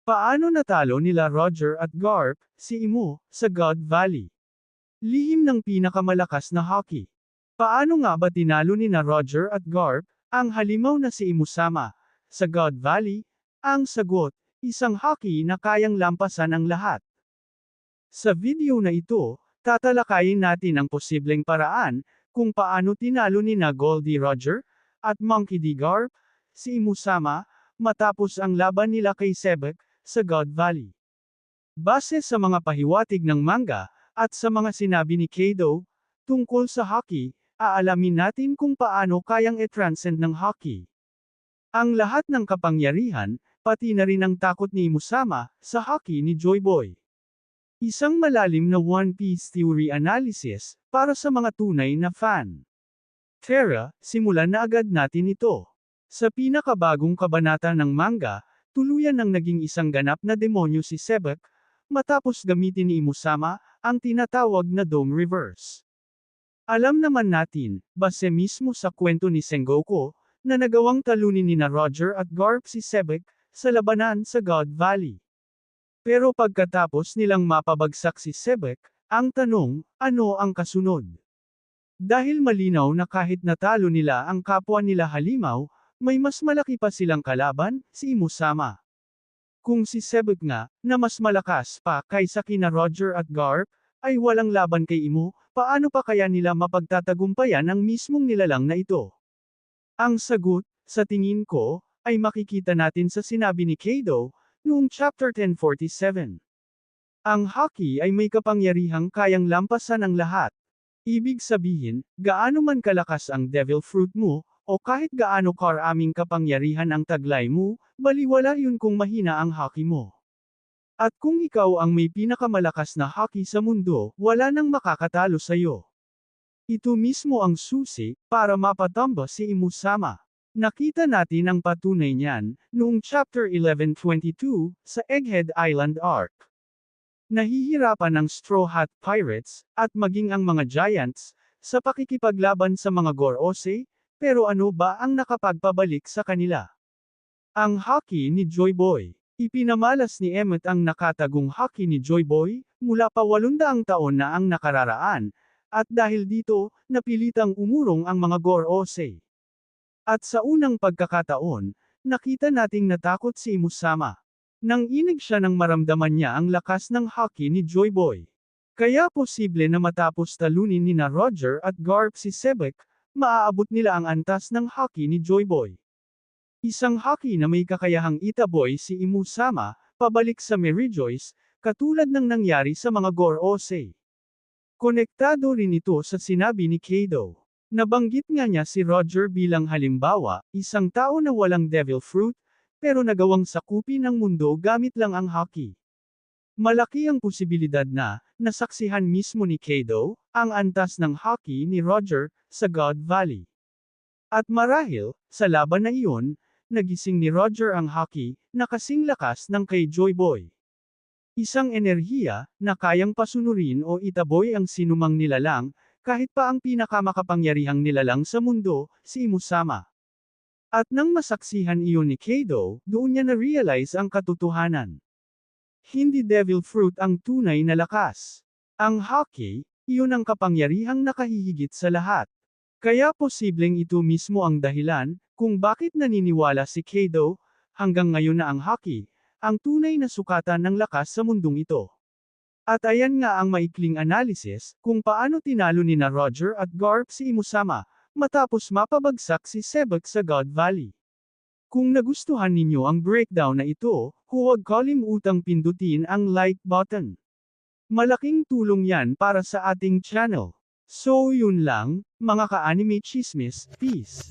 Paano natalo nila Roger at Garp, si Imu, sa God Valley? Lihim ng pinakamalakas na hockey. Paano nga ba tinalo nina Roger at Garp, ang halimaw na si Imusama, sa God Valley? Ang sagot, isang hockey na kayang lampasan ang lahat. Sa video na ito, tatalakayin natin ang posibleng paraan, kung paano tinalo nina Goldie Roger, at Monkey D. Garp, si Imusama, matapos ang laban nila kay Sebek, sa God Valley. Base sa mga pahiwatig ng manga, at sa mga sinabi ni Kado, tungkol sa hockey, aalamin natin kung paano kayang i-transcend ng hockey ang lahat ng kapangyarihan, pati na rin ang takot ni Imusama, sa hockey ni Joy Boy. Isang malalim na One Piece theory analysis, para sa mga tunay na fan. Tara, simulan na agad natin ito. Sa pinakabagong kabanata ng manga, tuluyan nang naging isang ganap na demonyo si Sebek, matapos gamitin ni Imusama, ang tinatawag na Dome Reverse. Alam naman natin, base mismo sa kwento ni Sengoku, na nagawang talunin nina Roger at Garp si Sebek, sa labanan sa God Valley. Pero pagkatapos nilang mapabagsak si Sebek, ang tanong, ano ang kasunod? Dahil malinaw na kahit natalo nila ang kapwa nila halimaw, may mas malaki pa silang kalaban, si Imusama. Kung si Sebek nga, na mas malakas pa kaysa kina Roger at Garp, ay walang laban kay Imu, paano pa kaya nila mapagtatagumpayan ang mismong nilalang na ito? Ang sagot, sa tingin ko, ay makikita natin sa sinabi ni Kado, noong chapter 1047. Ang hockey ay may kapangyarihang kayang lampasan ang lahat. Ibig sabihin, gaano man kalakas ang devil fruit mo, o kahit gaano karaming kapangyarihan ang taglay mo, baliwala yun kung mahina ang hockey mo. At kung ikaw ang may pinakamalakas na hockey sa mundo, wala nang makakatalo sa'yo. Ito mismo ang susi, para mapatamba si Imusama. Nakita natin ang patunay niyan, noong chapter 1122, sa Egghead Island arc. Nahihirapan ang Straw Hat Pirates, at maging ang mga Giants, sa pakikipaglaban sa mga Gorosei, pero ano ba ang nakapagpabalik sa kanila? Ang hockey ni Joy Boy. Ipinamalas ni Emmet ang nakatagong hockey ni Joy Boy, mula pa 800 taon na ang nakararaan, at dahil dito, napilitang umurong ang mga Gorosei. At sa unang pagkakataon, nakita nating natakot si Imusama. Nang inig siya nang maramdaman niya ang lakas ng hockey ni Joy Boy. Kaya posible na matapos talunin nina Roger at Garp si Sebek, maaabot nila ang antas ng hockey ni Joy Boy. Isang hockey na may kakayahang itaboy si Imusama, pabalik sa Merijoyce, katulad ng nangyari sa mga Gorosei. Konektado rin ito sa sinabi ni Kado. Nabanggit nga niya si Roger bilang halimbawa, isang tao na walang devil fruit, pero nagawang sakupin ang mundo gamit lang ang hockey. Malaki ang posibilidad na, nasaksihan mismo ni Kado, ang antas ng hockey ni Roger, sa God Valley. At marahil, sa laban na iyon, nagising ni Roger ang hockey, na kasing lakas ng kay Joy Boy. Isang enerhiya, na kayang pasunurin o itaboy ang sinumang nilalang, kahit pa ang pinakamakapangyarihang nilalang sa mundo, si Imusama. At nang masaksihan iyon ni Kado, doon niya na-realize ang katotohanan. Hindi devil fruit ang tunay na lakas. Ang hockey, iyon ang kapangyarihang nakahihigit sa lahat. Kaya posibleng ito mismo ang dahilan, kung bakit naniniwala si Kado, hanggang ngayon na ang hockey, ang tunay na sukatan ng lakas sa mundong ito. At ayan nga ang maikling analysis, kung paano tinalo nina Roger at Garp si Imusama, matapos mapabagsak si Sebek sa God Valley. Kung nagustuhan ninyo ang breakdown na ito, huwag kalimutang pindutin ang like button. Malaking tulong yan para sa ating channel. So yun lang, mga ka-anime chismis, peace.